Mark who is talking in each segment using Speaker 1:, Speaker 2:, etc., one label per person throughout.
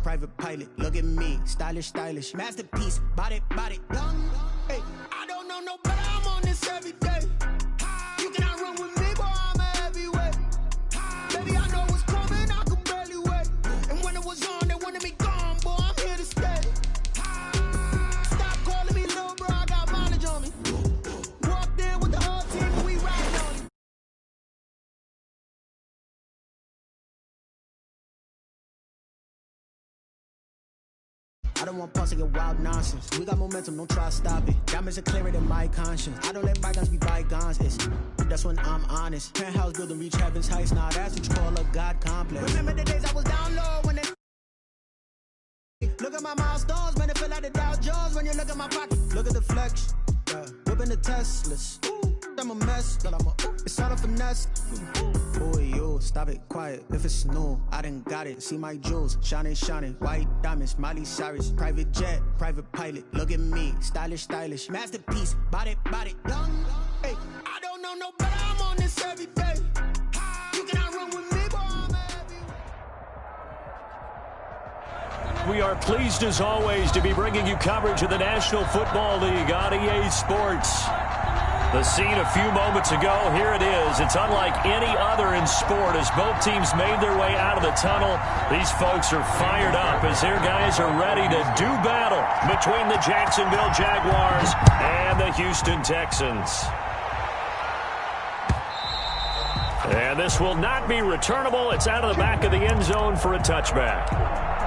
Speaker 1: private pilot. Look at me, stylish, stylish. Masterpiece, body, body. Young, hey, I don't know no better. I'm on this every day. You cannot run with me, boy, I'm a heavyweight. Baby, I know what's coming, I could barely wait. And when it was on, they wanted me gone, boy, I'm here to stay. Stop calling me little bro, I got mileage on me. Walked in with the whole team and we riding on it. I don't want pulse to get wild nonsense. We got momentum, don't try to stop it. Diamonds are clearer than my conscience. I don't let bygones be bygones. That's when I'm honest. Penthouse building, reach heaven's heights. Nah, that's what you call a God complex. Remember the days I was down low when they look at my milestones, man, it feel like the Dow Jones when you look at my pocket. Look at the flex, whipping the Teslas. I'm a mess, but it's all a finesse. Boy, yo, stop it, quiet. If it's new, I done got it. See my jewels, shining, shining. White diamonds, Miley Cyrus. Private jet, private pilot. Look at me, stylish, stylish. Masterpiece, body, body. Young, hey, I don't know no better. I'm on this every day. You cannot run with me, boy, I'm a heavyweight.
Speaker 2: We are pleased, as always, to be bringing you coverage of the National Football League on EA Sports. The scene a few moments ago, here it is. It's unlike any other in sport as both teams made their way out of the tunnel. These folks are fired up as their guys are ready to do battle between the Jacksonville Jaguars and the Houston Texans. And this will not be returnable. It's out of the back of the end zone for a touchback.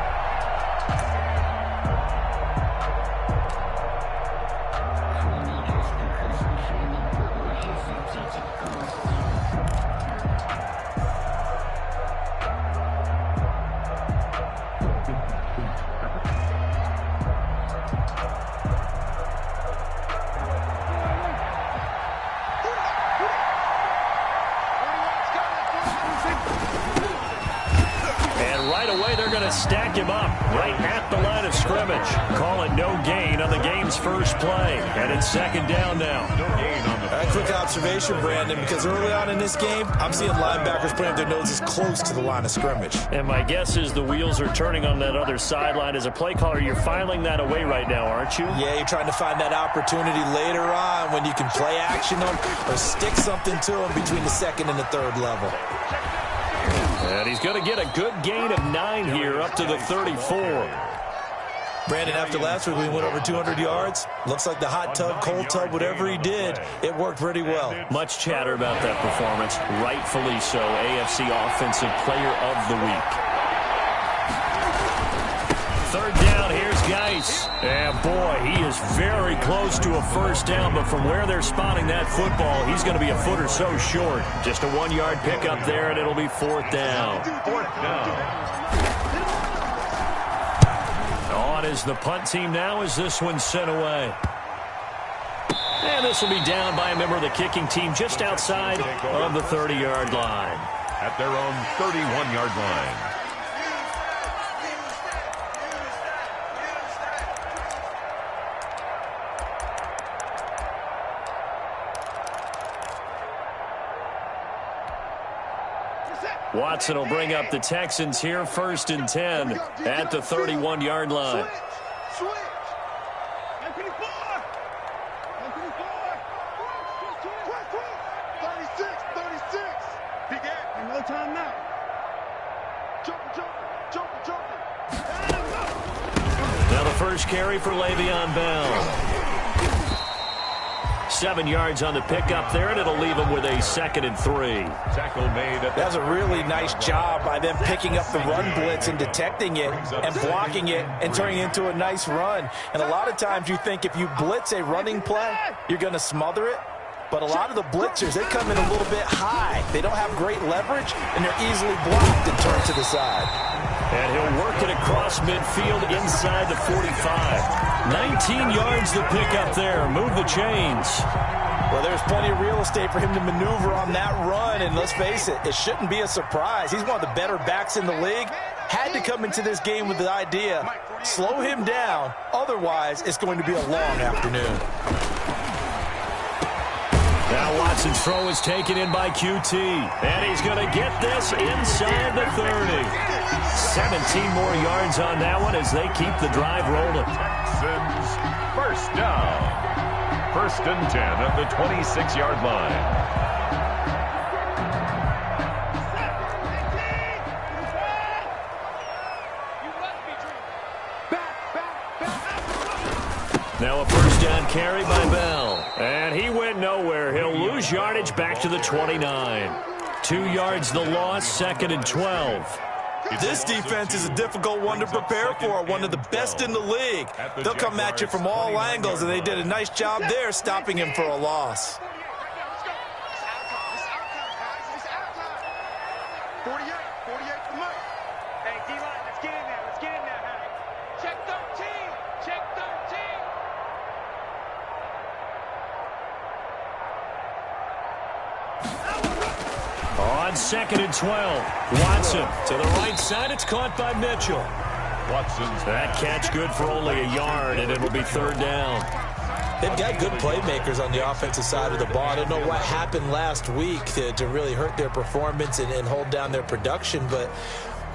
Speaker 2: Stack him up right at the line of scrimmage. Call it no gain on the game's first play. And it's second down now. No gain on the play.
Speaker 3: Quick observation, Brandon, because early on in this game, I'm seeing linebackers putting their noses close to the line of scrimmage.
Speaker 2: And my guess is the wheels are turning on that other sideline. As a play caller, you're filing that away right now, aren't you?
Speaker 3: Yeah, you're trying to find that opportunity later on when you can play action them or stick something to them between the second and the third level.
Speaker 2: And he's going to get a good gain of 9 here up to the 34.
Speaker 3: Brandon, after last week we went over 200 yards. Looks like the hot tub, cold tub, whatever he did, it worked pretty well.
Speaker 2: Much chatter about that performance. Rightfully so. AFC Offensive Player of the Week. Third down, here's Geis. And boy, he is very close to a first down, but from where they're spotting that football, he's going to be a foot or so short. Just a 1-yard pickup there, and it'll be fourth down. Fourth down. On is the punt team now as this one's sent away. And this will be down by a member of the kicking team just outside of the 30-yard line.
Speaker 4: At their own 31-yard line.
Speaker 2: Watson will bring up the Texans here, 1st and 10 at the 31-yard line.
Speaker 5: Switch. 36. No time now. Jump.
Speaker 2: Now the first carry for Le'Veon Bell. 7 yards on the pickup there, and it'll leave him with a 2nd and 3.
Speaker 4: Tackle made.
Speaker 3: That was a really nice job by them picking up the run blitz and detecting it and blocking it and turning it into a nice run. And a lot of times you think if you blitz a running play, you're going to smother it. But a lot of the blitzers, they come in a little bit high. They don't have great leverage, and they're easily blocked and turned to the side.
Speaker 2: And he'll work it across midfield inside the 45. 19 yards to pick up there. Move the chains.
Speaker 3: Well, there's plenty of real estate for him to maneuver on that run, and let's face it, it shouldn't be a surprise. He's one of the better backs in the league. Had to come into this game with the idea, slow him down, otherwise it's going to be a long afternoon.
Speaker 2: Now Watson's throw is taken in by QT. And he's going to get this inside the 30. 17 more yards on that one as they keep the drive rolling.
Speaker 4: Texans first down. First and 10 at the 26-yard line.
Speaker 2: Now a first down carry by Bell. And he went nowhere. He'll lose yardage back to the 29. 2 yards the loss, 2nd and 12.
Speaker 3: This defense is a difficult one to prepare for, one of the best in the league. They'll come at you from all angles, and they did a nice job there stopping him for a loss.
Speaker 5: 48 for Mike. Hey, D-line, let's get in there. Let's get in there, Harry. Check 13. Check 13.
Speaker 2: On 2nd and 12. Watson to the right side. It's caught by Mitchell.
Speaker 4: Watson's
Speaker 2: That catch good for only a yard, and it'll be 3rd down.
Speaker 3: They've got good playmakers on the offensive side of the ball. I don't know what happened last week to really hurt their performance and hold down their production, but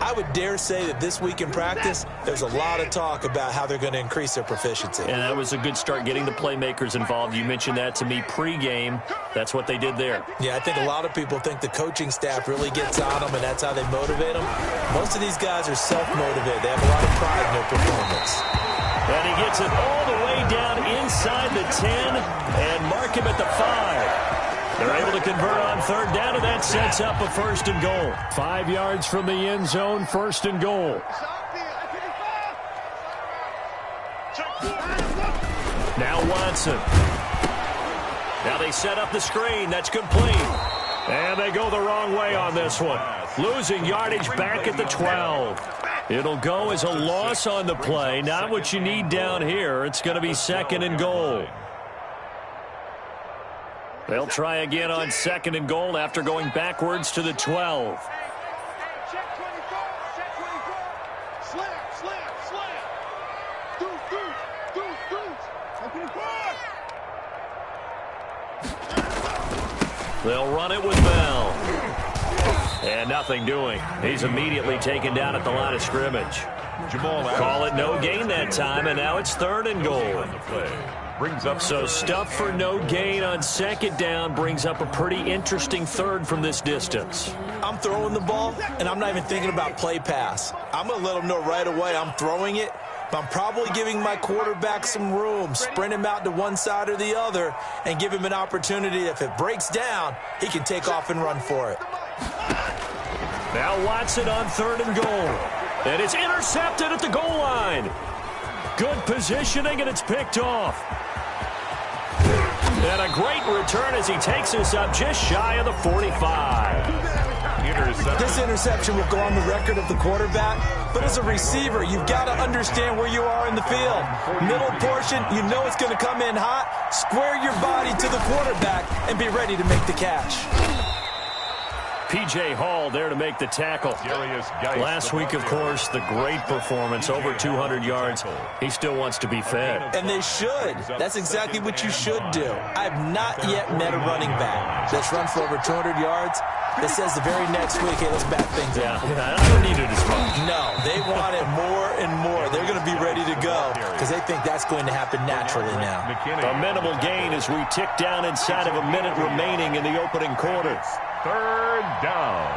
Speaker 3: I would dare say that this week in practice, there's a lot of talk about how they're going to increase their proficiency.
Speaker 2: And that was a good start getting the playmakers involved. You mentioned that to me pregame. That's what they did there.
Speaker 3: Yeah, I think a lot of people think the coaching staff really gets on them, and that's how they motivate them. Most of these guys are self-motivated. They have a lot of pride in their performance.
Speaker 2: And he gets it all the way down inside the 10 and mark him at the 5. They're able to convert on 3rd down, and that sets up a 1st and goal. 5 yards from the end zone, 1st and goal. Now Watson. Now they set up the screen. That's complete. And they go the wrong way on this one. Losing yardage back at the 12. It'll go as a loss on the play. Not what you need down here. It's going to be 2nd and goal. They'll try again on 2nd and goal after going backwards to the 12.
Speaker 5: Check 24. Check 24. Slam, slam, slam. Deuce. Check 24.
Speaker 2: They'll run it with Bell. And nothing doing. He's immediately taken down at the line of scrimmage. Call it no gain that time, and now it's 3rd and goal. So stuff for no gain on 2nd down brings up a pretty interesting 3rd from this distance.
Speaker 3: I'm throwing the ball, and I'm not even thinking about play pass. I'm going to let them know right away I'm throwing it, but I'm probably giving my quarterback some room, sprint him out to one side or the other, and give him an opportunity. If it breaks down, he can take off and run for it.
Speaker 2: Now Watson on 3rd and goal. And it's intercepted at the goal line. Good positioning, and it's picked off. And a great return as he takes us up just shy of the 45.
Speaker 3: This interception will go on the record of the quarterback, but as a receiver, you've got to understand where you are in the field. Middle portion, you know it's going to come in hot. Square your body to the quarterback and be ready to make the catch.
Speaker 2: P.J. Hall there to make the tackle. Last week, of course, the great performance, over 200 yards. He still wants to be fed.
Speaker 3: And they should. That's exactly what you should do. I have not yet met a running back that's run for over 200 yards that says the very next week, hey, let's back things up.
Speaker 2: Yeah, I don't need it as much.
Speaker 3: No, they want it more and more. They're going to be ready to go because they think that's going to happen naturally now.
Speaker 2: A minimal gain as we tick down inside of a minute remaining in the opening quarter.
Speaker 4: 3rd down.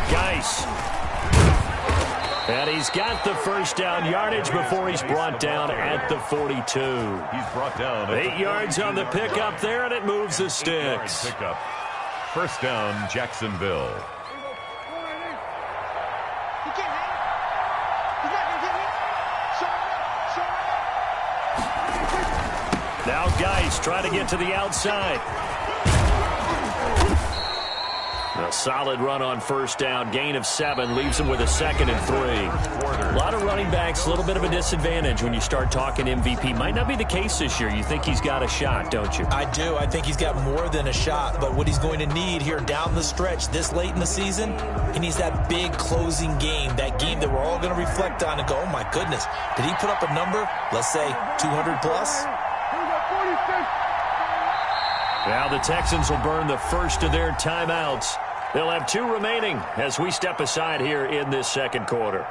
Speaker 2: Geis. And he's got the 1st down yardage before he's brought down at the 42.
Speaker 4: He's brought down
Speaker 2: 8 yards on the pickup there, and it moves the sticks.
Speaker 4: Pickup. 1st down, Jacksonville.
Speaker 2: Now Geis trying to get to the outside. A solid run on first down. Gain of 7 leaves him with a 2nd and 3. A lot of running backs, a little bit of a disadvantage when you start talking MVP. Might not be the case this year. You think he's got a shot, don't you?
Speaker 3: I do. I think he's got more than a shot. But what he's going to need here down the stretch this late in the season, he needs that big closing game. That game that we're all going to reflect on and go, oh, my goodness. Did he put up a number, let's say, 200 plus?
Speaker 2: Now the Texans will burn the first of their timeouts. They'll have 2 remaining as we step aside here in this second quarter.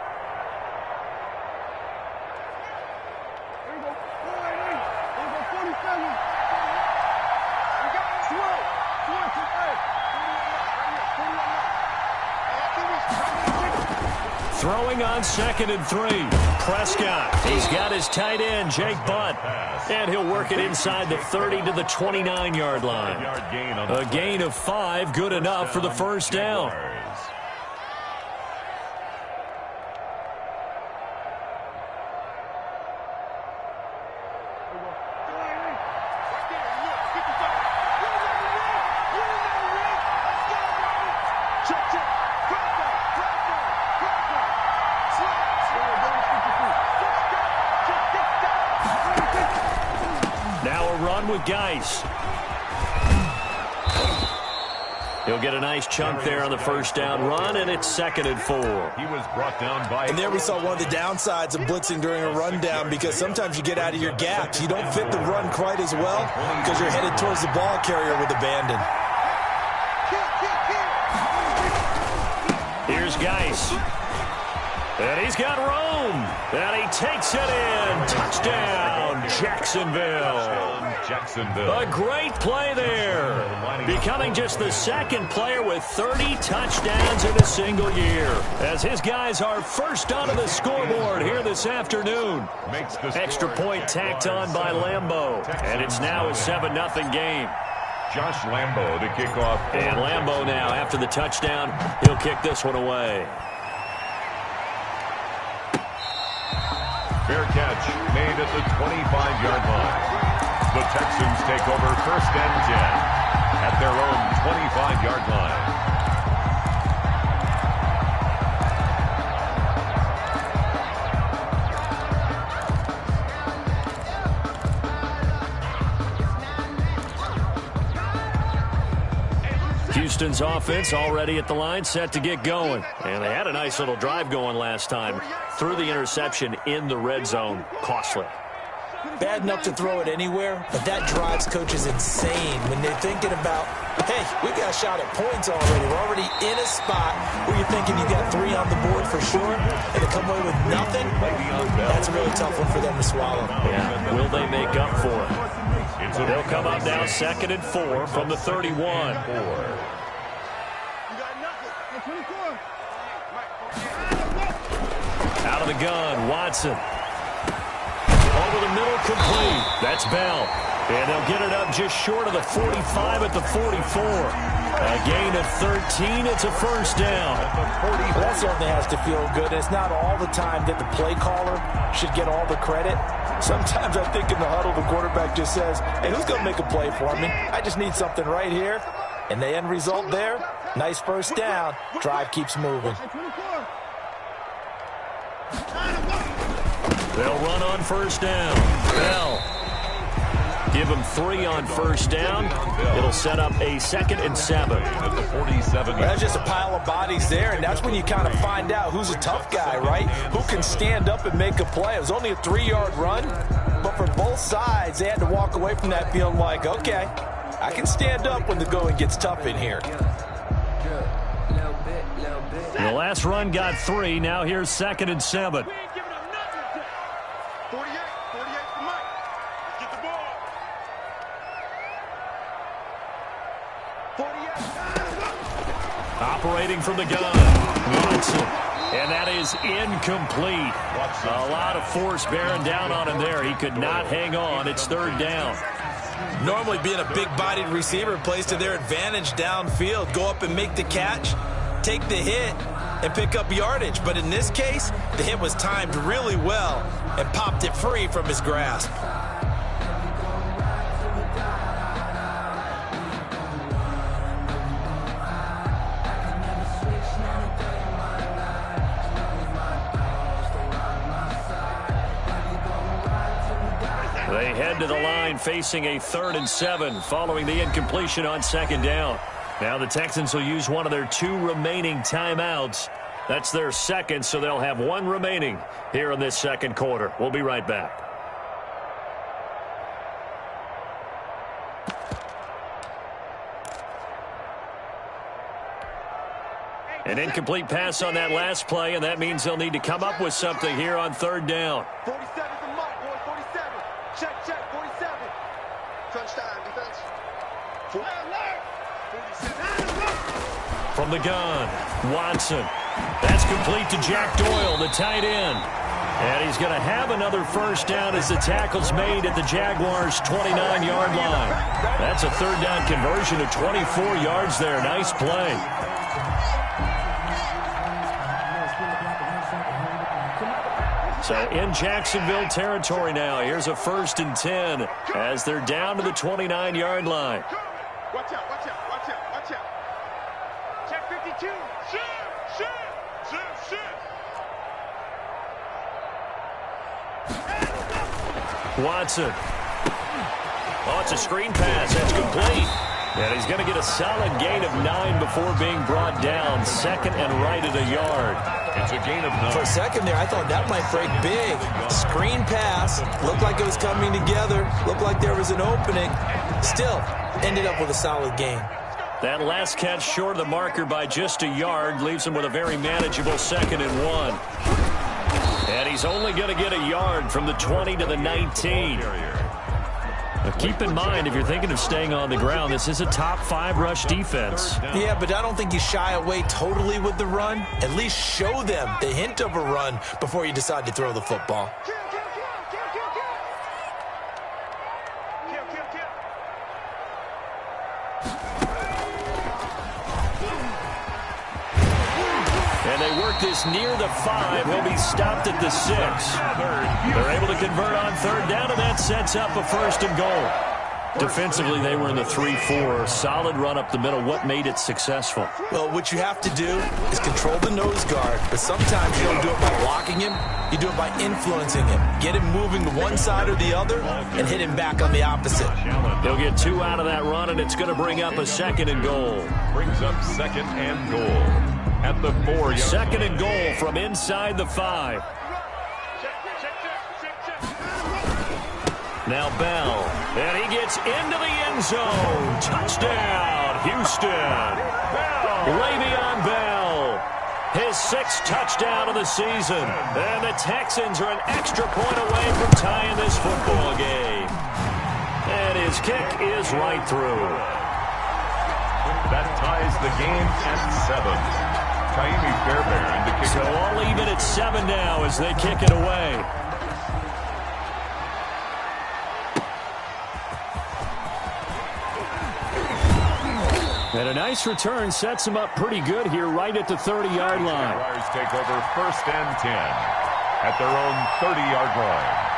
Speaker 2: Throwing on 2nd and 3. Prescott. He's got his tight end, Jake Butt. And he'll work it inside the 30 to the 29-yard line. A gain of 5, good enough for the first down. With Geis. He'll get a nice chunk there on the first down run, and it's 2nd and 4.
Speaker 4: He was brought down by...
Speaker 3: And there we saw one of the downsides of blitzing during a rundown, because sometimes you get out of your gaps. You don't fit the run quite as well because you're headed towards the ball carrier with abandon.
Speaker 2: Here's Geis. And he's got room. And he takes it in. Touchdown, Jacksonville. A great play there. Becoming just the 2nd player with 30 touchdowns in a single year. As his guys are first onto the scoreboard here this afternoon. Extra point tacked on by Lambeau. And it's now a 7-0 game.
Speaker 4: Josh Lambeau to kick off.
Speaker 2: And Lambeau now, after the touchdown, he'll kick this one away.
Speaker 4: Fair catch made at the 25-yard line. The Texans take over 1st and 10 at their own 25-yard line.
Speaker 2: Houston's offense already at the line, set to get going. And they had a nice little drive going last time. Threw the interception in the red zone. Costly.
Speaker 3: Bad enough to throw it anywhere, but that drives coaches insane when they're thinking about, hey, we got a shot at points already. We're already in a spot where you're thinking you got 3 on the board for sure, and to come away with nothing, that's a really tough one for them to swallow.
Speaker 2: Yeah, will they make up for it? They'll come up now 2nd and 4 from the 31. Out of the gun, Watson. Over the middle, complete. That's Bell. And they'll get it up just short of the 45 at the 44. A gain of 13. It's a first down.
Speaker 3: Well, that certainly has to feel good. It's not all the time that the play caller should get all the credit. Sometimes I think in the huddle, the quarterback just says, hey, who's going to make a play for me? I just need something right here. And the end result there, nice first down. Drive keeps moving.
Speaker 2: They'll run on first down. Bell. Give them 3 on first down. It'll set up a 2nd and 7.
Speaker 4: At the 47.
Speaker 3: That's just a pile of bodies there, and that's when you kind of find out who's a tough guy, right? Who can stand up and make a play. It was only a 3-yard run, but for both sides, they had to walk away from that feeling like, okay, I can stand up when the going gets tough in here.
Speaker 2: The last run got 3. Now here's 2nd and 7.
Speaker 5: 48 for Mike. Let's get the ball. 48.
Speaker 2: Operating from the gun. Watson. And that is incomplete. A lot of force bearing down on him there. He could not hang on. It's 3rd down.
Speaker 3: Normally being a big-bodied receiver plays to their advantage downfield. Go up and make the catch, take the hit, and pick up yardage. But in this case, the hit was timed really well and popped it free from his grasp.
Speaker 2: head to the line facing a 3rd and 7 following the incompletion on 2nd down. Now the Texans will use one of their 2 remaining timeouts. That's their 2nd, so they'll have 1 remaining here in this 2nd quarter. We'll be right back. An incomplete pass on that last play, and that means they'll need to come up with something here on 3rd down.
Speaker 5: 47's the mark, boy. 47. Check, 47. Touchdown, defense. 47.
Speaker 2: From the gun, Watson. That's complete to Jack Doyle, the tight end. And he's going to have another 1st down as the tackle's made at the Jaguars' 29-yard line. That's a 3rd down conversion of 24 yards there. Nice play. So in Jacksonville territory now. Here's a 1st and 10 as they're down to the 29-yard line.
Speaker 5: Watch out, watch out, watch out, watch out. Check 52. Shoot.
Speaker 2: Watson. Oh, it's a screen pass. That's complete. And he's going to get a solid gain of 9 before being brought down. 2nd and right at a yard.
Speaker 4: It's a gain of 9.
Speaker 3: For a second there, I thought that might break big. Screen pass. Looked like it was coming together. Looked like there was an opening. Still, ended up with a solid gain.
Speaker 2: That last catch short of the marker by just a yard leaves him with a very manageable 2nd and 1. And he's only going to get a yard from the 20 to the 19. Now keep in mind, if you're thinking of staying on the ground, this is a top 5 rush defense.
Speaker 3: Yeah, but I don't think you shy away totally with the run. At least show them the hint of a run before you decide to throw the football.
Speaker 5: Kill.
Speaker 2: And they work this near the 5. He'll be stopped at the 6. They're able to convert on 3rd down, and that sets up a 1st and goal. Defensively, they were in the 3-4. Solid run up the middle. What made it successful?
Speaker 3: Well, what you have to do is control the nose guard, but sometimes you don't do it by blocking him. You do it by influencing him. Get him moving to one side or the other and hit him back on the opposite.
Speaker 2: He'll get 2 out of that run, and it's going to bring up a 2nd and goal.
Speaker 4: Brings up 2nd and goal. At the 4-yard
Speaker 2: 2nd and goal from inside the 5. Now Bell, and he gets into the end zone. Touchdown, Houston. Le'Veon Bell, his 6th touchdown of the season. And the Texans are an extra point away from tying this football game. And his kick is right through.
Speaker 4: That ties the game at 7. Taimi Fairbairn to kick
Speaker 2: So all even at 7 now as they kick it away. And a nice return sets him up pretty good here right at the 30-yard line.
Speaker 4: Jaguars take over 1st and 10 at their own 30-yard line.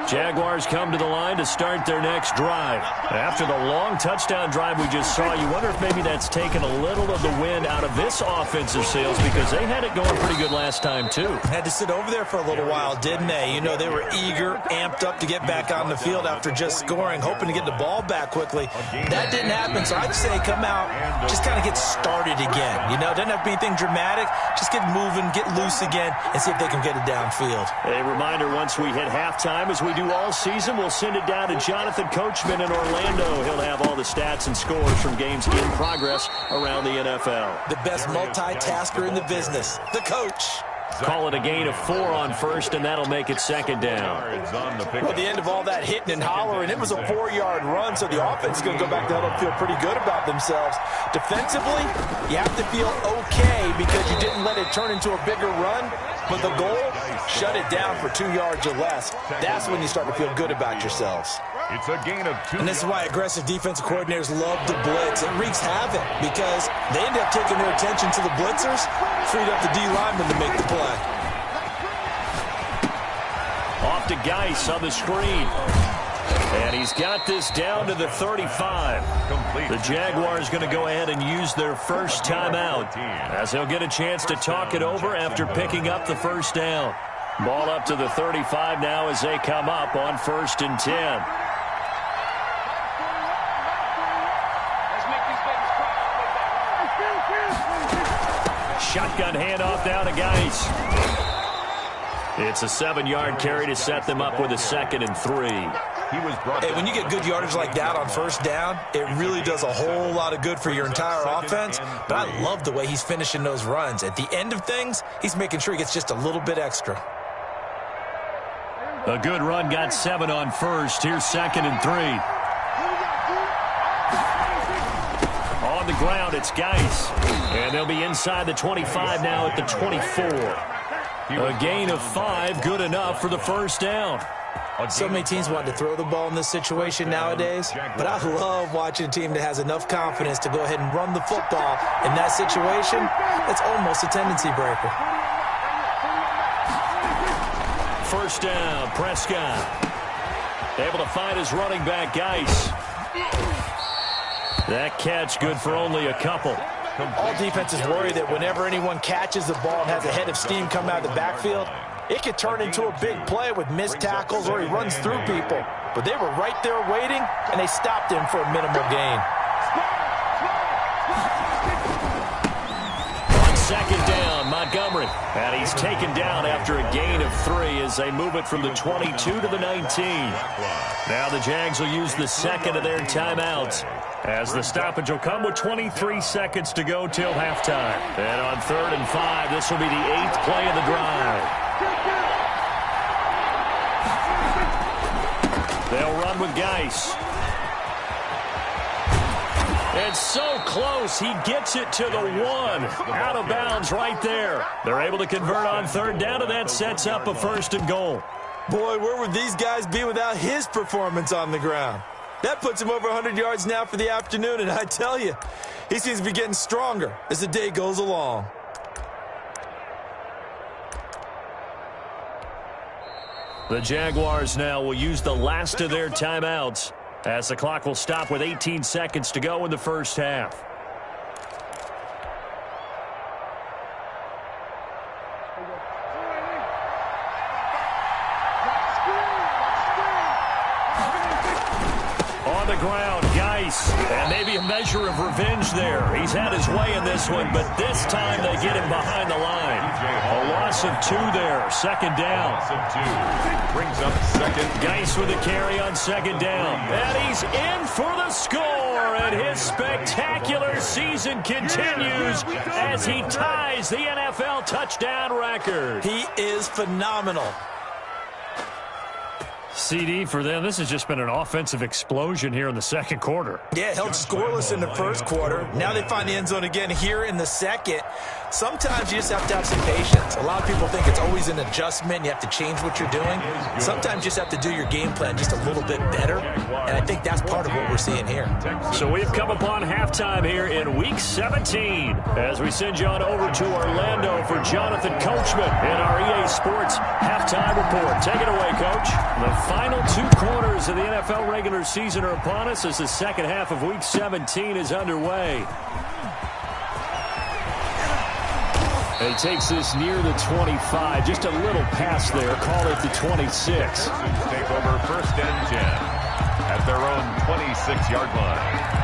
Speaker 2: Jaguars come to the line to start their next drive. After the long touchdown drive we just saw, you wonder if maybe that's taken a little of the wind out of this offensive sails because they had it going pretty good last time too.
Speaker 3: Had to sit over there for a little while, didn't they? You know, they were eager, amped up to get back on the field after just scoring, hoping to get the ball back quickly. That didn't happen, so I'd say come out, just kind of get started again. You know, doesn't have to be anything dramatic. Just get moving, get loose again, and see if they can get it downfield.
Speaker 2: A reminder, once we hit halftime, as we do all season, we'll send it down to Jonathan Coachman in Orlando. He'll have all the stats and scores from games in progress around the NFL.
Speaker 3: The best multitasker in the business, the coach.
Speaker 2: Call it a gain of 4 on 1st, and that'll make it 2nd down.
Speaker 3: Well, at the end of all that hitting and hollering, it was a 4-yard run, so the offense is going to go back to huddle and feel pretty good about themselves. Defensively, you have to feel okay because you didn't let it turn into a bigger run, but the goal, shut it down for 2 yards or less. That's when you start to feel good about yourselves.
Speaker 4: It's a gain of 2.
Speaker 3: And this is why aggressive defensive coordinators love to blitz. It wreaks havoc because they end up taking their attention to the blitzers, freed up the D lineman to make the play.
Speaker 2: Off to Geis on the screen. And he's got this down to the 35. The Jaguars going to go ahead and use their first timeout, as they'll get a chance to talk it over after picking up the first down. Ball up to the 35 now as they come up on 1st and 10. Shotgun handoff down to Geis. It's a 7-yard carry to set them up with a 2nd and 3.
Speaker 3: Hey, when you get good yardage like that on first down, it really does a whole lot of good for your entire offense. But I love the way he's finishing those runs. At the end of things, he's making sure he gets just a little bit extra.
Speaker 2: A good run got 7 on first. Here's 2nd and 3. On the ground, it's Geis. And they'll be inside the 25 now at the 24. A gain of 5, good enough for the first down.
Speaker 3: So many teams want to throw the ball in this situation nowadays, but I love watching a team that has enough confidence to go ahead and run the football in that situation. It's almost a tendency breaker.
Speaker 2: First down, Prescott. Able to find his running back, Geis. That catch good for only a couple.
Speaker 3: All defenses worry that whenever anyone catches the ball and has a head of steam come out of the backfield, it could turn into a big play with missed tackles or he runs through people. But they were right there waiting, and they stopped him for a minimal gain.
Speaker 2: On 2nd down, Montgomery. And he's taken down after a gain of 3 as they move it from the 22 to the 19. Now the Jags will use the 2nd of their timeouts, as the stoppage will come with 23 seconds to go till halftime. And on 3rd and 5, this will be the 8th play of the drive. They'll run with Geis. And so close, he gets it to the 1. Out of bounds right there. They're able to convert on 3rd down, and that sets up a 1st and goal.
Speaker 3: Boy, where would these guys be without his performance on the ground? That puts him over 100 yards now for the afternoon, and I tell you, he seems to be getting stronger as the day goes along.
Speaker 2: The Jaguars now will use the last of their timeouts, as the clock will stop with 18 seconds to go in the first half. On the ground, Geis, and maybe a measure of revenge there. He's had his way in this one, but this time they get him behind the line. A loss of 2 there, 2nd down.
Speaker 4: Brings up 2nd.
Speaker 2: Geis with a carry on 2nd down. And he's in for the score, and his spectacular season continues as he ties the NFL touchdown record.
Speaker 3: He is phenomenal.
Speaker 2: CD for them, this has just been an offensive explosion here in the 2nd quarter.
Speaker 3: Yeah, held scoreless in the 1st quarter. Now they find the end zone again here in the 2nd. Sometimes you just have to have some patience. A lot of people think it's always an adjustment. You have to change what you're doing. Sometimes you just have to do your game plan just a little bit better, and I think that's part of what we're seeing here.
Speaker 2: So we've come upon halftime here in Week 17 as we send you on over to Orlando for Jonathan Coachman in our EA Sports Halftime Report. Take it away, Coach. The final 2 quarters of the NFL regular season are upon us as the 2nd half of Week 17 is underway. He takes this near the 25. Just a little pass there. Call it the 26.
Speaker 4: Take over 1st and 10 at their own 26-yard line.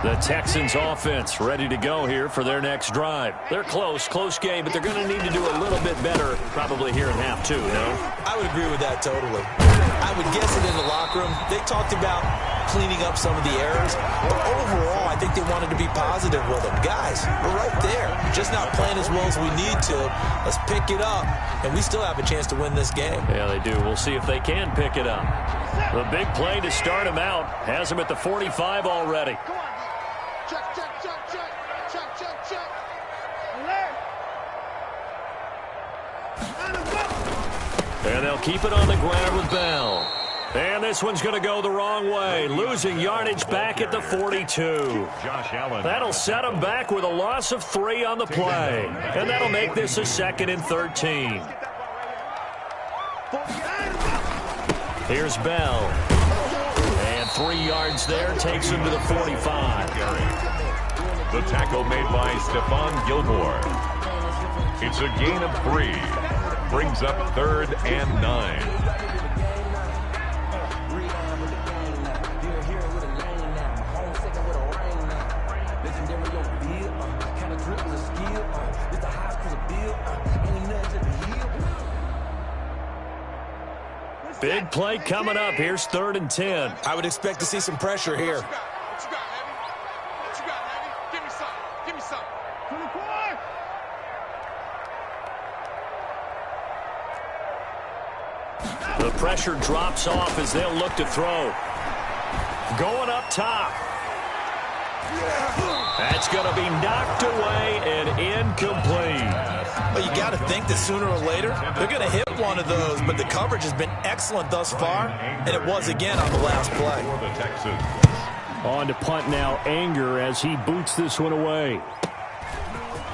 Speaker 2: The Texans offense ready to go here for their next drive. They're close game, but they're going to need to do a little bit better probably here in half 2, no?
Speaker 3: I would agree with that totally. I would guess it in the locker room. They talked about cleaning up some of the errors, but overall, I think they wanted to be positive with them. Guys, we're right there. Just not playing as well as we need to. Let's pick it up, and we still have a chance to win this game.
Speaker 2: Yeah, they do. We'll see if they can pick it up. The big play to start him out has him at the 45 already. And they'll keep it on the ground with Bell. And this one's going to go the wrong way, losing yardage back at the 42. That'll set him back with a loss of 3 on the play. And that'll make this a 2nd and 13. Here's Bell. And 3 yards there takes him to the 45.
Speaker 4: The tackle made by Stephon Gilmore. It's a gain of 3. Brings up 3rd and 9.
Speaker 2: Big play coming up. Here's 3rd and 10.
Speaker 3: I would expect to see some pressure here.
Speaker 2: The pressure drops off as they'll look to throw. Going up top. That's going to be knocked away and incomplete.
Speaker 3: Well, you got to think that sooner or later they're going to hit one of those, but the coverage has been excellent thus far, and it was again on the last play.
Speaker 2: On to punt now, Anger as he boots this one away.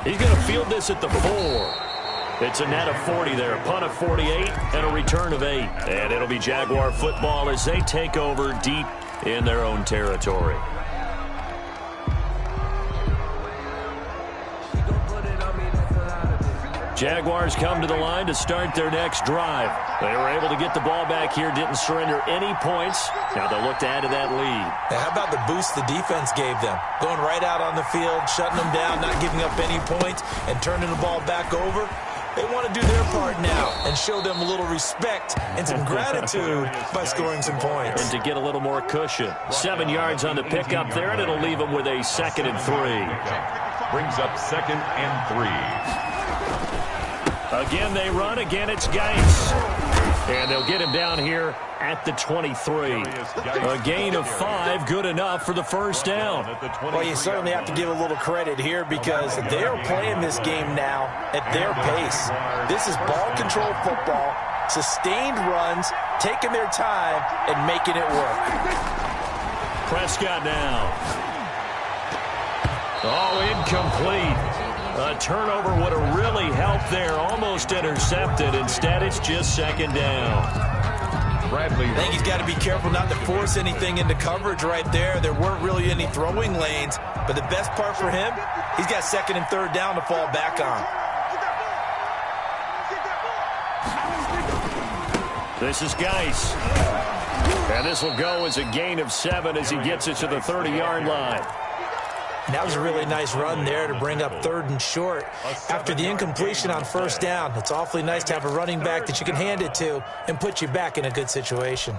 Speaker 2: He's going to field this at the 4. It's a net of 40 there, punt of 48 and a return of 8. And it'll be Jaguar football as they take over deep in their own territory. Jaguars come to the line to start their next drive. They were able to get the ball back here, didn't surrender any points. Now they'll look to add to that lead.
Speaker 3: Now, how about the boost the defense gave them? Going right out on the field, shutting them down, not giving up any points, and turning the ball back over. They want to do their part now and show them a little respect and some gratitude by scoring some points.
Speaker 2: And to get a little more cushion. 7 yards on the pickup there, and it'll leave them with a 2nd and 3.
Speaker 4: Brings up 2nd and 3.
Speaker 2: Again, they run. Again, it's Geis. And they'll get him down here at the 23. A gain of 5, good enough for the first down.
Speaker 3: Well, you certainly have to give a little credit here because they're playing this game now at their pace. This is ball control football, sustained runs, taking their time, and making it work.
Speaker 2: Prescott now. Oh, incomplete. A turnover would have really helped there. Almost intercepted. Instead, it's just 2nd down.
Speaker 4: Bradley.
Speaker 3: I think he's got to be careful not to force anything into coverage right there. There weren't really any throwing lanes. But the best part for him, he's got 2nd and 3rd down to fall back on.
Speaker 2: This is Geis. And this will go as a gain of 7 as he gets it to the 30-yard line.
Speaker 3: That was a really nice run there to bring up 3rd and short. After the incompletion on 1st down, it's awfully nice to have a running back that you can hand it to and put you back in a good situation.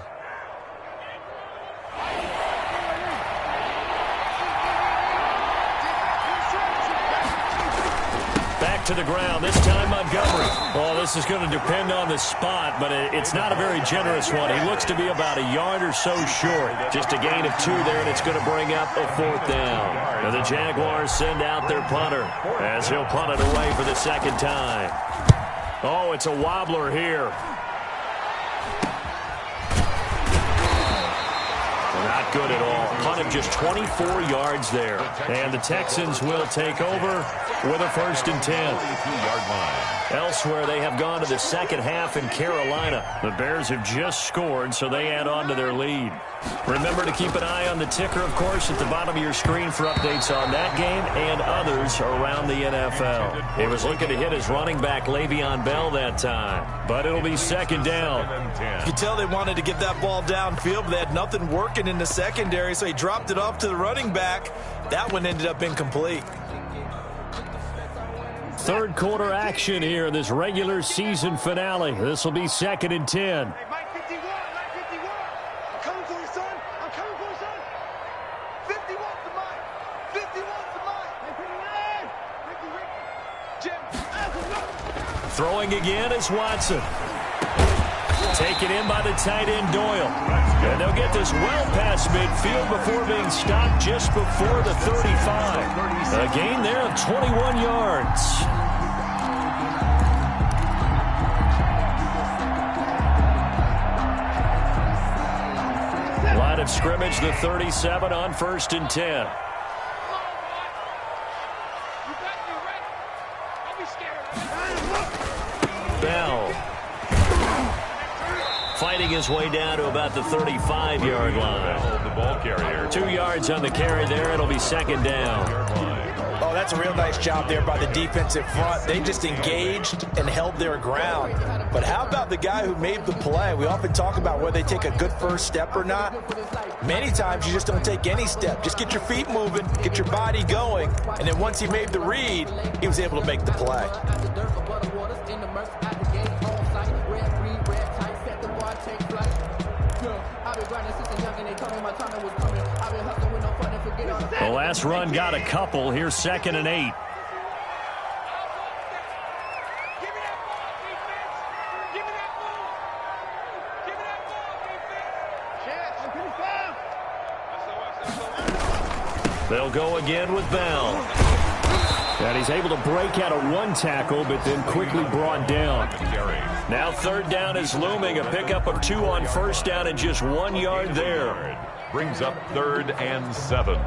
Speaker 2: Back to the ground, this time Montgomery. Well, this is going to depend on the spot, but it's not a very generous one. He looks to be about a yard or so short. Just a gain of 2 there, and it's going to bring up a 4th down. And the Jaguars send out their punter as he'll punt it away for the 2nd time. Oh, it's a wobbler here. Not good at all. Punt of just 24 yards there. And the Texans will take over with a 1st and 10. Elsewhere, they have gone to the second half in Carolina. The Bears have just scored, so they add on to their lead. Remember to keep an eye on the ticker, of course, at the bottom of your screen for updates on that game and others around the NFL. He was looking to hit his running back, Le'Veon Bell, that time. But it'll be 2nd down.
Speaker 3: You can tell they wanted to get that ball downfield, but they had nothing working in the secondary, so he dropped it off to the running back. That one ended up incomplete.
Speaker 2: 3rd quarter action here in this regular season finale. This will be 2nd and 10.
Speaker 5: Hey, Mike 51, Mike 51. I'm coming for you, son. I'm coming for you, son. 51 to Mike. 51 to Mike. Jim.
Speaker 2: Throwing again is Watson. Taken in by the tight end Doyle. And they'll get this well past midfield before being stopped just before the 35. A gain there of 21 yards. Line of scrimmage, the 37 on 1st and 10. Bell. fighting his way down to about the 35-yard line.
Speaker 4: The ball carrier.
Speaker 2: 2 yards on the carry there. It'll be second down.
Speaker 3: Oh, that's a real nice job there by the defensive front. They just engaged and held their ground. But how about the guy who made the play? We often talk about whether they take a good first step or not. Many times you just don't take any step. Just get your feet moving, get your body going, and then once he made the read, he was able to make the play.
Speaker 2: The last run got a couple. Here's 2nd and 8. They'll go again with Bell. And he's able to break out of 1 tackle, but then quickly brought down. Now 3rd down is looming. A pickup of 2 on 1st down and just 1 yard there.
Speaker 4: Brings up 3rd and 7.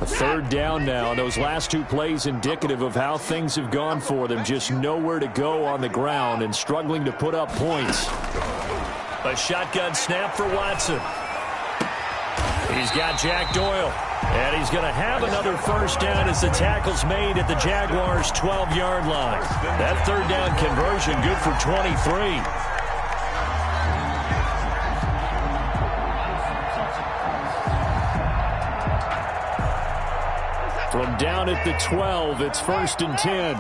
Speaker 2: Third down now. Those last 2 plays indicative of how things have gone for them. Just nowhere to go on the ground and struggling to put up points. A shotgun snap for Watson. He's got Jack Doyle. And he's going to have another 1st down as the tackle's made at the Jaguars' 12-yard line. That 3rd down conversion good for 23. From down at the 12, it's 1st and 10.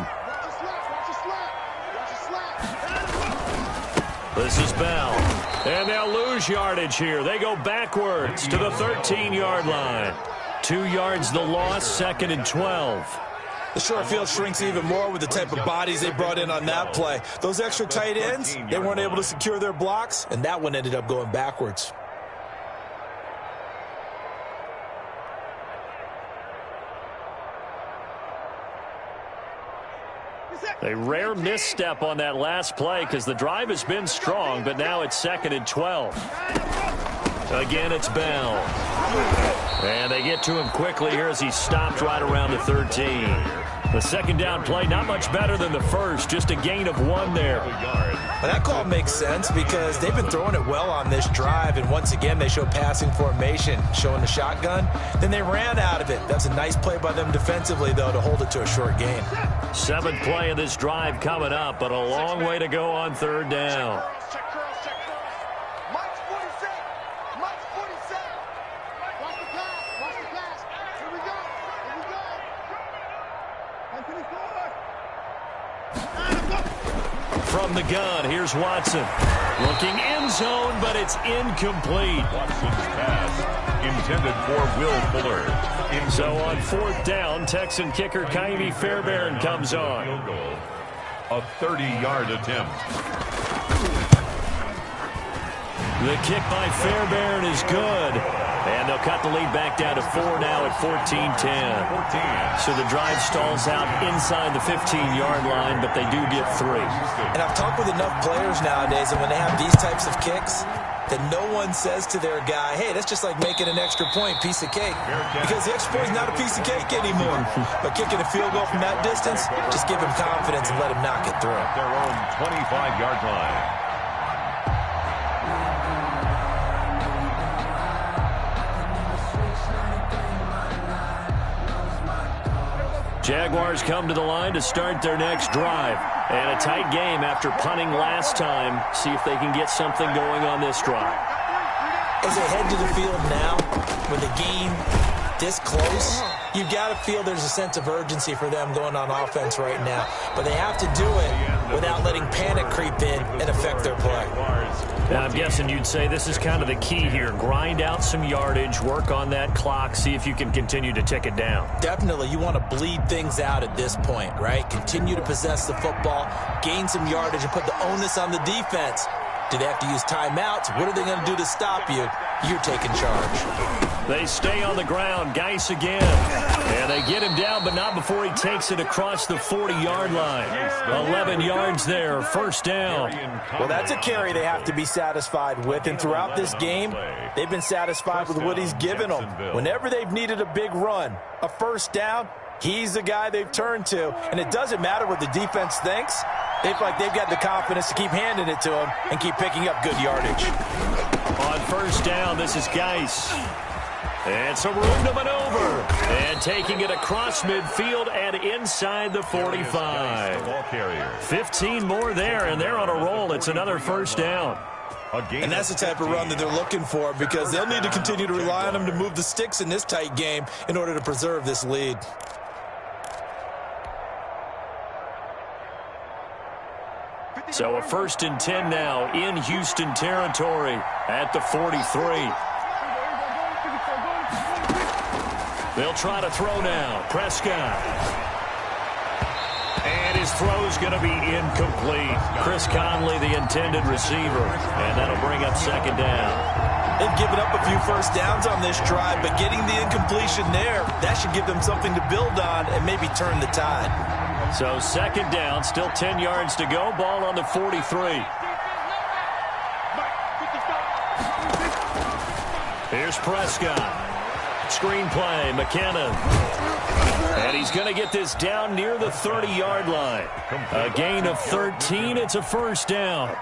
Speaker 2: This is Bell. And they'll lose yardage here. They go backwards to the 13-yard line. 2 yards the loss, 2nd and 12.
Speaker 3: The short field shrinks even more with the type of bodies they brought in on that play. Those extra tight ends, they weren't able to secure their blocks, and that one ended up going backwards.
Speaker 2: A rare misstep on that last play because the drive has been strong, but now it's 2nd and 12. Again, it's Bell. And they get to him quickly here as he stopped right around the 13. The 2nd down play, not much better than the first, just a gain of 1 there.
Speaker 3: Well, that call makes sense because they've been throwing it well on this drive, and once again they show passing formation, showing the shotgun. Then they ran out of it. That's a nice play by them defensively, though, to hold it to a short gain.
Speaker 2: 7th play of this drive coming up, but a long way to go on 3rd down. From the gun, here's Watson. Looking end zone, but it's incomplete.
Speaker 4: Watson's pass intended for Will Fuller.
Speaker 2: So on 4th down, Texan kicker Kaimi Fairbairn comes on.
Speaker 4: A 30-yard attempt.
Speaker 2: The kick by Fairbairn is good. And they'll cut the lead back down to 4 now at 14-10. So the drive stalls out inside the 15-yard line, but they do get 3.
Speaker 3: And I've talked with enough players nowadays, and when they have these types of kicks, that no one says to their guy, hey, that's just like making an extra point, piece of cake. Because the extra point is not a piece of cake anymore. But kicking a field goal from that distance, just give him confidence and let him knock it through.
Speaker 4: Their own 25-yard line.
Speaker 2: Jaguars come to the line to start their next drive. And a tight game after punting last time. See if they can get something going on this drive.
Speaker 3: As they head to the field now, with the game this close, you've got to feel there's a sense of urgency for them going on offense right now. But they have to do it without letting panic creep in and affect their play.
Speaker 2: Now, I'm guessing you'd say this is kind of the key here. Grind out some yardage, work on that clock, see if you can continue to tick it down.
Speaker 3: Definitely. You want to bleed things out at this point, right? Continue to possess the football, gain some yardage, and put the onus on the defense. Do they have to use timeouts? What are they going to do to stop you? you're taking charge.
Speaker 2: They stay on the ground. Geis again. And they get him down, but not before he takes it across the 40-yard line. 11 yards there, first down.
Speaker 3: Well, that's a carry they have to be satisfied with. And throughout this game, they've been satisfied with what he's given them. Whenever they've needed a big run, a first down, he's the guy they've turned to. And it doesn't matter what the defense thinks. They feel like they've got the confidence to keep handing it to him and keep picking up good yardage.
Speaker 2: On first down, this is Geis. And some room to maneuver. And taking it across midfield and inside the 45. 15 more there, and they're on a roll. It's another first down.
Speaker 3: And that's the type of run that they're looking for, because they'll need to continue to rely on him to move the sticks in this tight game in order to preserve this lead.
Speaker 2: So a 1st and 10 now in Houston territory at the 43. They'll try to throw now. Prescott. And his throw's going to be incomplete. Chris Conley, the intended receiver. And that'll bring up second down.
Speaker 3: They've given up a few first downs on this drive, but getting the incompletion there, that should give them something to build on and maybe turn the tide.
Speaker 2: So second down, still 10 yards to go. Ball on the 43. Here's Prescott. Screen play, McKinnon. And he's going to get this down near the 30-yard line. A gain of 13. It's a first down.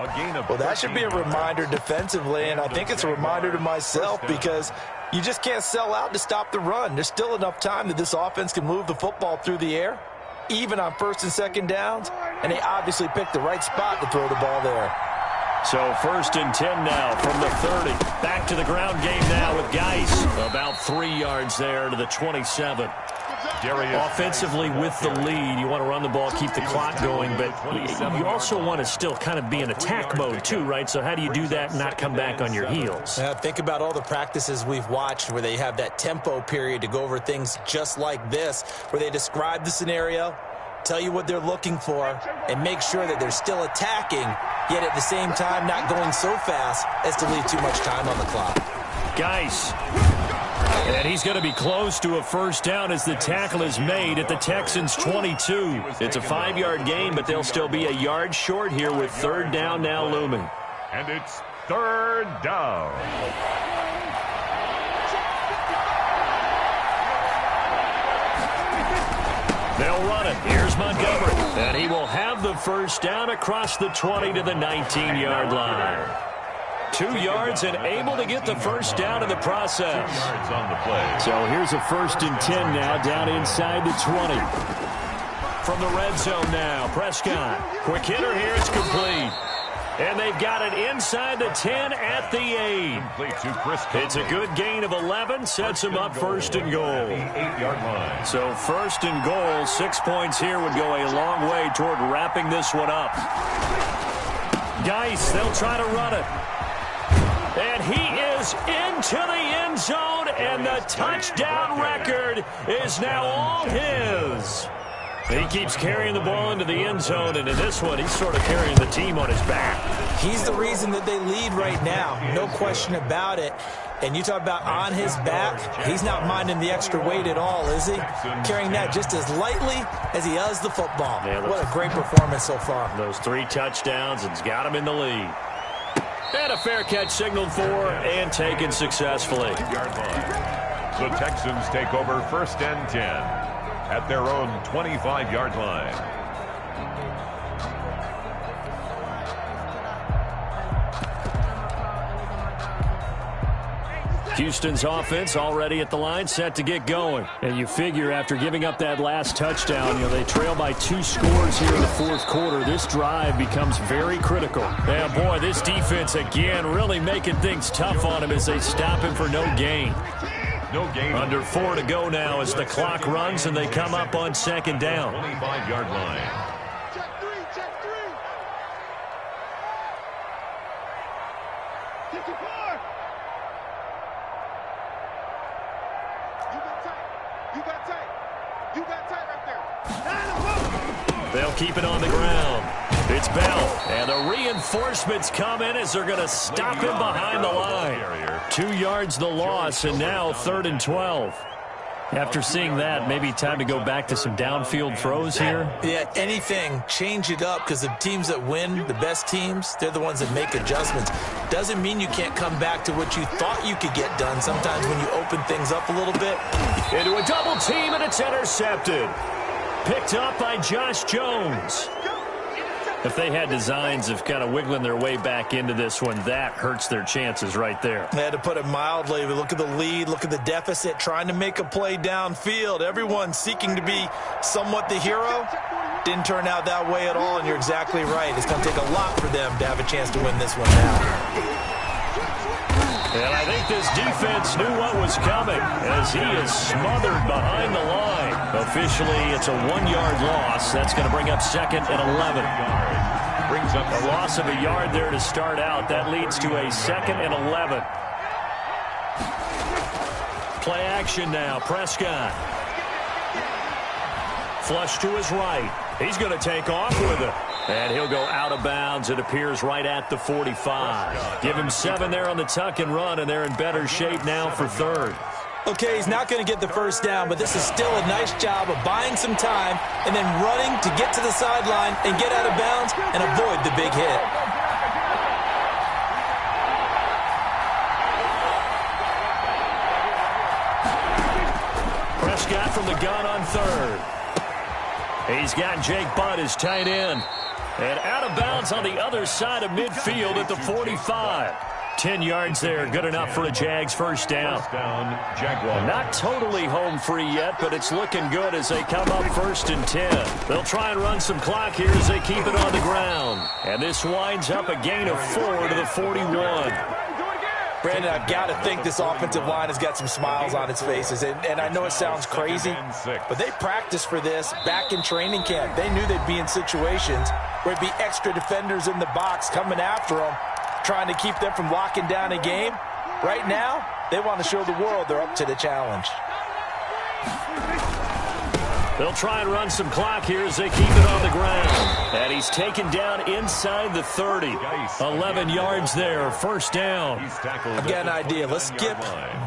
Speaker 3: Well, that should be a reminder defensively, and I think it's a reminder to myself, because you just can't sell out to stop the run. There's still enough time that this offense can move the football through the air, even on 1st and 2nd downs, and they obviously picked the right spot to throw the ball there.
Speaker 2: So 1st and 10 now from the 30. Back to the ground game now with Geis. About 3 yards there to the 27. Offensively with the lead, you want to run the ball, keep the clock going, but you also want to still kind of be in attack mode too, right? So how do you do that and not come back on your heels?
Speaker 3: Think about all the practices we've watched where they have that tempo period to go over things just like this, where they describe the scenario, tell you what they're looking for, and make sure that they're still attacking, yet at the same time not going so fast as to leave too much time on the clock.
Speaker 2: Geis. And he's going to be close to a first down as the tackle is made at the Texans' 22. It's a 5-yard gain, but they'll still be a yard short here with 3rd down now looming.
Speaker 4: And it's 3rd down.
Speaker 2: They'll run it. Here's Montgomery. And he will have the first down across the 20 to the 19-yard line. 2 yards and able to get the first down in the process. So here's a 1st and 10 now down inside the 20. From the red zone now, Prescott. Quick hitter here, it's complete. And they've got it inside the 10 at the 8. It's a good gain of 11, sets them up 1st and goal. So 1st and goal, 6 points here would go a long way toward wrapping this one up. Geis, they'll try to run it. And he is into the end zone, and the touchdown record is now all his. He keeps carrying the ball into the end zone, and in this one, he's sort of carrying the team on his back.
Speaker 3: He's the reason that they lead right now, no question about it. And you talk about on his back, he's not minding the extra weight at all, is he? Carrying that just as lightly as he does the football. Yeah, what a great performance so far.
Speaker 2: Those 3 touchdowns, and he's got him in the lead. And a fair catch signaled for and taken successfully.
Speaker 4: The Texans take over 1st and 10 at their own 25-yard line.
Speaker 2: Houston's offense already at the line, set to get going. And you figure after giving up that last touchdown, they trail by 2 scores here in the 4th quarter. This drive becomes very critical. Yeah, boy, this defense again really making things tough on him as they stop him for no gain. Under 4 to go now as the clock runs and they come up on 2nd down.
Speaker 4: 25-yard line.
Speaker 2: They'll keep it on the ground. It's Bell, and the reinforcements come in as they're going to stop him behind the line. 2 yards the loss, and now 3rd and 12. After seeing that, maybe time to go back to some downfield throws here.
Speaker 3: Yeah, anything. Change it up, because the teams that win, the best teams, they're the ones that make adjustments. Doesn't mean you can't come back to what you thought you could get done. Sometimes when you open things up a little bit.
Speaker 2: Into a double team, and it's intercepted. Picked up by Josh Jones. If they had designs of kind of wiggling their way back into this one, that hurts their chances right there.
Speaker 3: They had to put it mildly. Look at the lead, look at the deficit, trying to make a play downfield. Everyone seeking to be somewhat the hero. Didn't turn out that way at all, and you're exactly right. It's going to take a lot for them to have a chance to win this one now.
Speaker 2: And I think this defense knew what was coming as he is smothered behind the line. Officially, it's a 1-yard loss. That's going to bring up 2nd and 11. Brings up a loss of a yard there to start out. That leads to a 2nd and 11. Play action now. Prescott. Flush to his right. He's going to take off with it. And he'll go out of bounds. It appears right at the 45. Give him 7 there on the tuck and run, and they're in better shape now for 3rd.
Speaker 3: Okay, he's not going to get the first down, but this is still a nice job of buying some time and then running to get to the sideline and get out of bounds and avoid the big hit.
Speaker 2: Prescott from the gun on 3rd. He's got Jake Butt as tight end. And out of bounds on the other side of midfield at the 45. 10 yards there, good enough for a Jags first down. Not totally home free yet, but it's looking good as they come up 1st and 10. They'll try and run some clock here as they keep it on the ground. And this winds up a gain of 4 to the 41.
Speaker 3: Brandon, I've got to think this offensive line has got some smiles on its faces. And I know it sounds crazy, but they practiced for this back in training camp. They knew they'd be in situations where it'd be extra defenders in the box coming after them, trying to keep them from locking down a game. Right now, they want to show the world they're up to the challenge.
Speaker 2: They'll try and run some clock here as they keep it on the ground. And he's taken down inside the 30. 11 yards there, first down.
Speaker 3: I've got an idea. Let's skip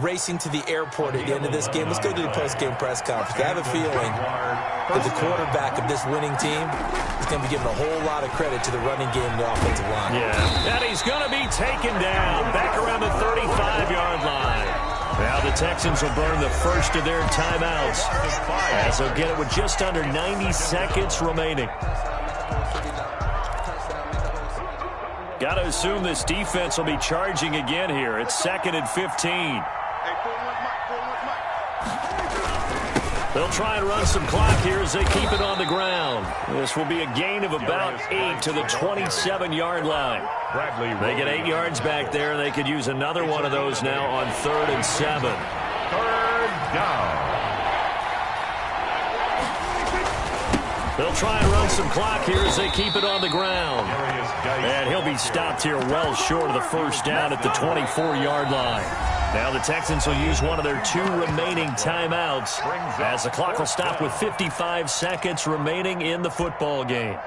Speaker 3: racing to the airport at the end of this game. Let's go to the post-game press conference. I have a feeling that the quarterback of this winning team is going to be giving a whole lot of credit to the running game and the offensive line.
Speaker 2: Yeah, and he's going to be taken down back around the 35-yard line. Now the Texans will burn the first of their timeouts as they'll get it with just under 90 seconds remaining. Got to assume this defense will be charging again here. It's 2nd and 15. They'll try and run some clock here as they keep it on the ground. This will be a gain of about 8 to the 27-yard line. They get 8 yards back there. They could use another one of those now on 3rd and 7.
Speaker 4: 3rd down.
Speaker 2: They'll try and run some clock here as they keep it on the ground. And he'll be stopped here well short of the first down at the 24-yard line. Now the Texans will use one of their 2 remaining timeouts as the clock will stop with 55 seconds remaining in the football game.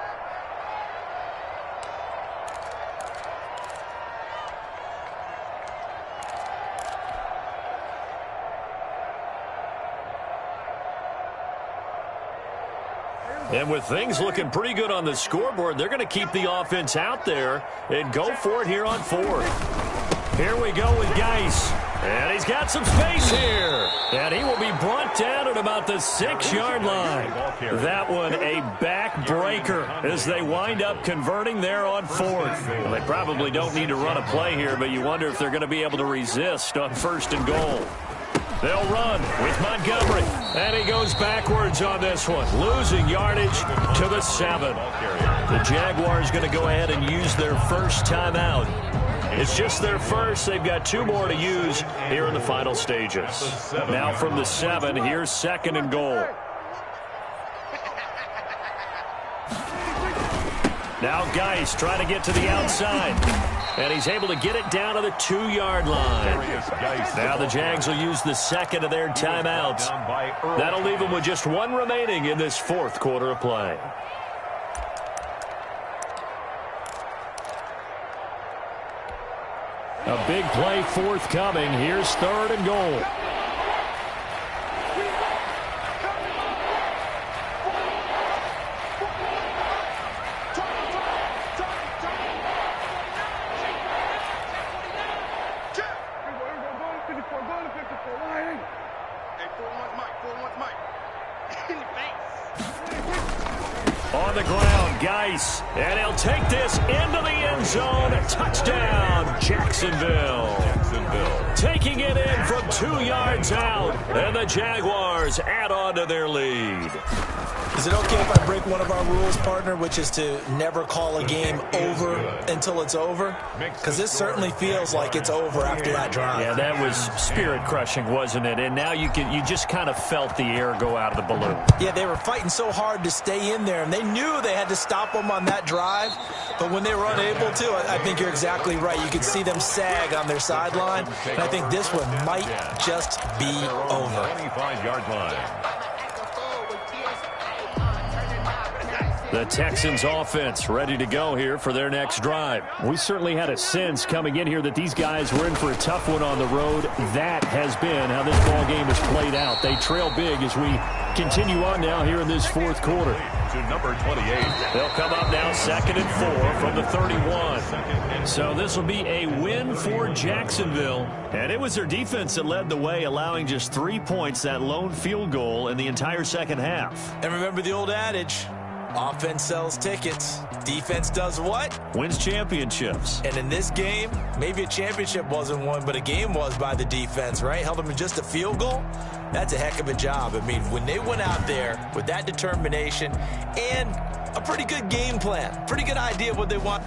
Speaker 2: And with things looking pretty good on the scoreboard, they're going to keep the offense out there and go for it here on 4th. Here we go with Geis. And he's got some space here. And he will be brought down at about the 6-yard line. That one a backbreaker as they wind up converting there on 4th. Well, they probably don't need to run a play here, but you wonder if they're going to be able to resist on 1st and goal. They'll run with Montgomery. And he goes backwards on this one, losing yardage to the 7. The Jaguars going to go ahead and use their first timeout. It's just their first. They've got 2 more to use here in the final stages. Now from the 7, here's 2nd and goal. Now Geis trying to get to the outside. And he's able to get it down to the 2-yard line. Now the Jags will use the 2nd of their timeouts. That'll leave them with just 1 remaining in this 4th quarter of play. A big play forthcoming. Here's 3rd and goal. On the ground, Geis, and he'll take this into the end zone. Touchdown, Jacksonville. Taking it in from 2 yards out, and the Jaguars add on to their lead.
Speaker 3: Is it okay if I break one of our rules, partner, which is to never call a game over until it's over? Because this certainly feels like it's over after that drive.
Speaker 2: Yeah, that was spirit-crushing, wasn't it? And now you just kind of felt the air go out of the balloon.
Speaker 3: Yeah, they were fighting so hard to stay in there, and they knew they had to stop them on that drive. But when they were unable to, I think you're exactly right. You could see them sag on their sideline, and I think this one might just be over.
Speaker 4: 25-yard line.
Speaker 2: The Texans offense ready to go here for their next drive. We certainly had a sense coming in here that these guys were in for a tough one on the road. That has been how this ball game has played out. They trail big as we continue on now here in this 4th quarter.
Speaker 4: To number 28.
Speaker 2: They'll come up now 2nd and 4 from the 31. So this will be a win for Jacksonville. And it was their defense that led the way, allowing just 3 points, that lone field goal in the entire second half.
Speaker 3: And remember the old adage, offense sells tickets. Defense does what?
Speaker 2: Wins championships.
Speaker 3: And in this game, maybe a championship wasn't won, but a game was by the defense, right? Held them to just a field goal. That's a heck of a job. I mean, when they went out there with that determination and a pretty good game plan, pretty good idea of what they want.